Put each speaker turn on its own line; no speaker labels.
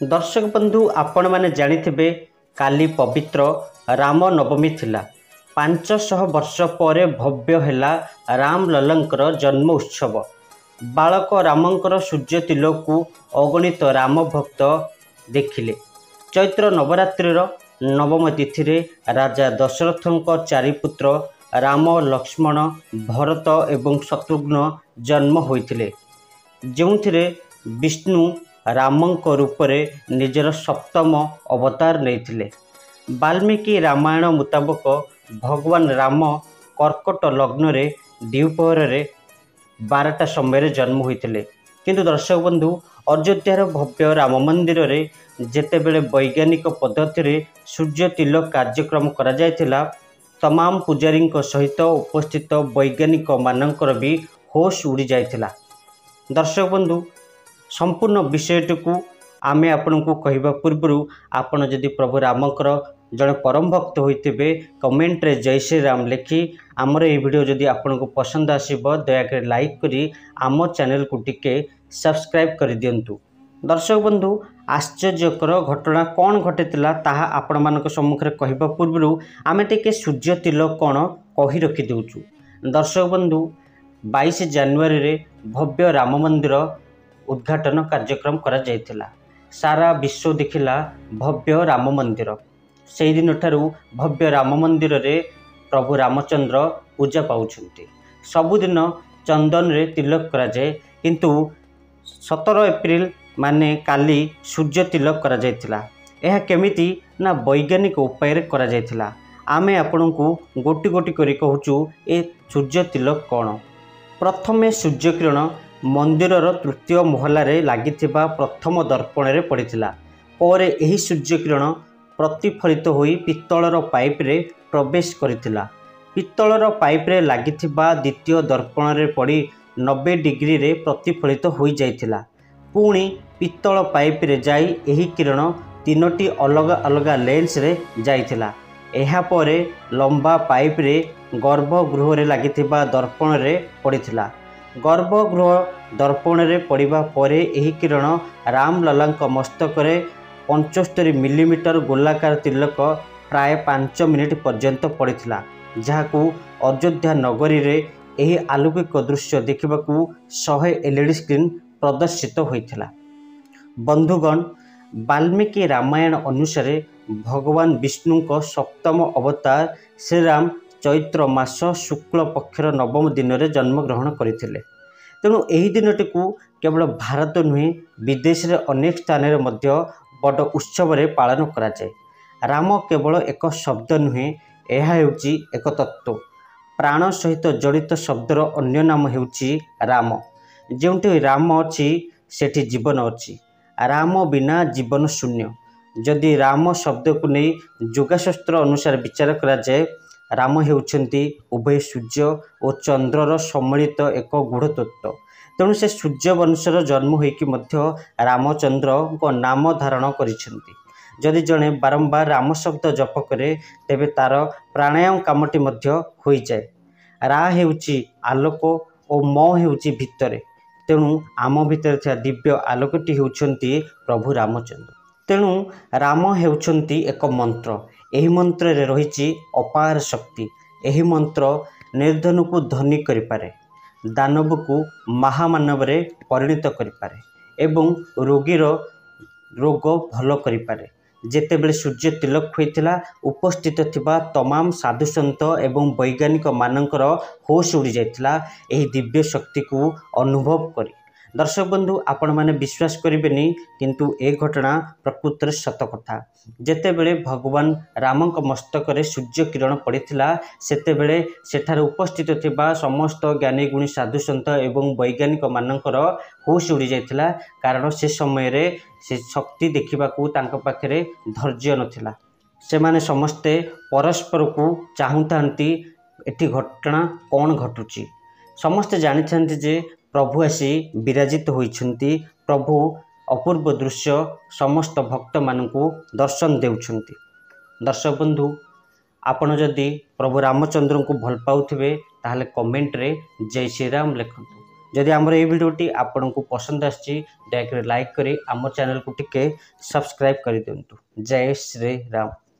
दर्शक बंधु आपण मैंने जानिथिबे काली पवित्र राम नवमी थिला। 500 वर्ष पर भव्य हैला राम लल्लंकर जन्म उत्सव। बालक रामंकर सूर्य तिलकु अगणित राम भक्त देखिले। चैत्र नवरात्रिर नवम तिथि राजा दशरथंक चारिपुत्र राम लक्ष्मण भरत एवं शत्रुघ्न जन्म होइथिले, जोंथिरे विष्णु रामंक रूपरे निजर सप्तम अवतार नेइथिले। वाल्मीकि रामायण मुताबक भगवान राम कर्कट लग्न रे द्विपहर रे 12टा समय जन्म होइथिले। किंतु दर्शक बंधु, अयोध्यार भव्य राम मंदिर रे जेतेबेले वैज्ञानिक पद्धति रे सूर्य तिलक कार्यक्रम करा जायथिला, तमाम पुजारी सहित उपस्थित वैज्ञानिक मानकर भी होश उड़ी जायथिला। दर्शक बंधु, संपूर्ण विषयटू आमे आपण को कहवा पूर्व आपण जदि प्रभु रामकर जड़े परम भक्त होइतिबे कमेंट रे जय श्री राम लिखि आमर ये वीडियो जदि आपण को पसंद आसीबो दयाकर लाइक करी आम चैनल को टिके सब्सक्राइब कर दियंतु। दर्शक बंधु, आश्चर्यकर घटना कौन घटिला ताहा आपण मानक सम्मुखरे कहवा पूर्व आमे टिके सूर्य तिलक कौन कहि रखि देउछु। दर्शक बंधु, 22 जनवरी रे भव्य राम मंदिर उद्घाटन कार्यक्रम करा जायतिला। सारा विश्व देखिला भव्य राम मंदिर। से दिन ठारू भव्य राम मंदिर रे प्रभु रामचंद्र पूजा पाउछन्ति। सबुदिन चंदन रे तिलक करा जाए, किंतु 17 एप्रिल माने काली सूर्य तिलक करा जायतिला। एहा केमिति ना वैज्ञानिक उपाय रे करा जायतिला। आमे आपनकु गोटी गोटी करी कहूचु ए सूर्य तिलक कौन। प्रथमे सूर्य किरण मंदिरर तृतीय महलारे लागिथिबा प्रथम दर्पण रे पड़िथिला। पर एही सूर्य किरण प्रतिफलित होई पित्तलर पाइप रे प्रवेश करिथिला। पित्तलर पाइप रे लागिथिबा द्वितीय दर्पण रे पड़ी 90 डिग्री रे प्रतिफलित होई जाइथिला। पुणी पित्तल पाइप रे जाई एही किरण 3टी अलग अलग लेंस रे जाइथिला। एहा परे लंबा पाइप रे गर्भगृह रे लागिथिबा दर्पण रे पड़िथिला। गर्भगृह दर्पण रे पड़िबा परे एही किरण राम लल्लांक मस्तक रे 75 मिलीमीटर गोलाकार तिलक प्राय 5 मिनिट पर्यंत पड़िथिला, जहाकू अयोध्या नगरी रे एही आलौकिक दृश्य देखिबाकू 100 एलईडी स्क्रीन प्रदर्शित होइथिला। बंधुगण, वाल्मीकि रामायण अनुसार भगवान विष्णुक सप्तम अवतार श्रीराम चैत्र मास शुक्ल पक्षर नवम दिन में जन्मग्रहण करते। तेणु यही दिनटी को केवल भारत नुहे विदेश रे अनेक स्थान रे मध्य बड़ उत्सव रे पालन करा जाए। राम केवल एक शब्द नुहे, यह हेउची एक तत्व। प्राण सहित जड़ित शब्दर अन्य नाम हेउची राम। जोंटी राम अच्छी सेठी जीवन अच्छी। राम बिना जीवन शून्य। जदि राम शब्द को नहीं योगशास्त्र अनुसार विचार करा जाए, राम हेउछंती उभय सूर्य और चंद्रर सम्मिलित एक गूढ़ तत्व। तेणु से सूर्य वंशर जन्म होइकि मध्य रामचंद्र को नाम धारण करिसेंती। जदि जड़े बारंबार राम शब्द जप करे, तेबे तार प्राणायाम कामटी मध्य होई जाए। रा हेउची आलोक और म हेउची भितरे। तेणु आम भितर थिया दिव्य आलोकटी हेउछंती प्रभु रामचंद्र। तेणु राम हेउछंती एक मंत्र। एही मंत्र रे रहिछि अपार शक्ति। एही मंत्र निर्धन को धनी करिपारे, दानव को महामानव रे परिणत करिपारे एवं रोगीर रोग भल करिपारे। जेतेबेले सूर्य तिलक होइथिला, उपस्थित थिबा तमाम साधु संत एवं वैज्ञानिक मानकर होश उड़ी जाइथिला एही दिव्य शक्ति को अनुभव करी। दर्शक बंधु, आपण माने विश्वास करिबेनी, किंतु ए घटना प्रकृतर सत कथा। जेतेबेले भगवान रामंक मस्तक रे सूर्य किरण पड़िथिला, सेतेबेले सेठार उपस्थित थिबा समस्त ज्ञानी गुणी साधु संत एवं वैज्ञानिक मानकर होश उड़ी जाइथिला। कारण से समय रे से शक्ति देखिबाकू तांक पाखरे धैर्य नथिला। से माने समस्ते परस्पर को चाहुंतांती एठी घटना कौन घटुची। समस्ते जानिथांती जे प्रभु आसी विराजित होइछंती। प्रभु अपूर्व दृश्य समस्त भक्त मानकू दर्शन देउछंती। दर्शक बंधु, आपण जदि प्रभु रामचंद्र को भल पाउथिबे ताहले कमेंट रे जय श्री राम लिखंतु। जदि आमर ये भिडियोटी आपन को पसंद आछि दयाकरी लाइक करी आम चैनल को टिके सब्सक्राइब कर दिंतु। जय श्री राम।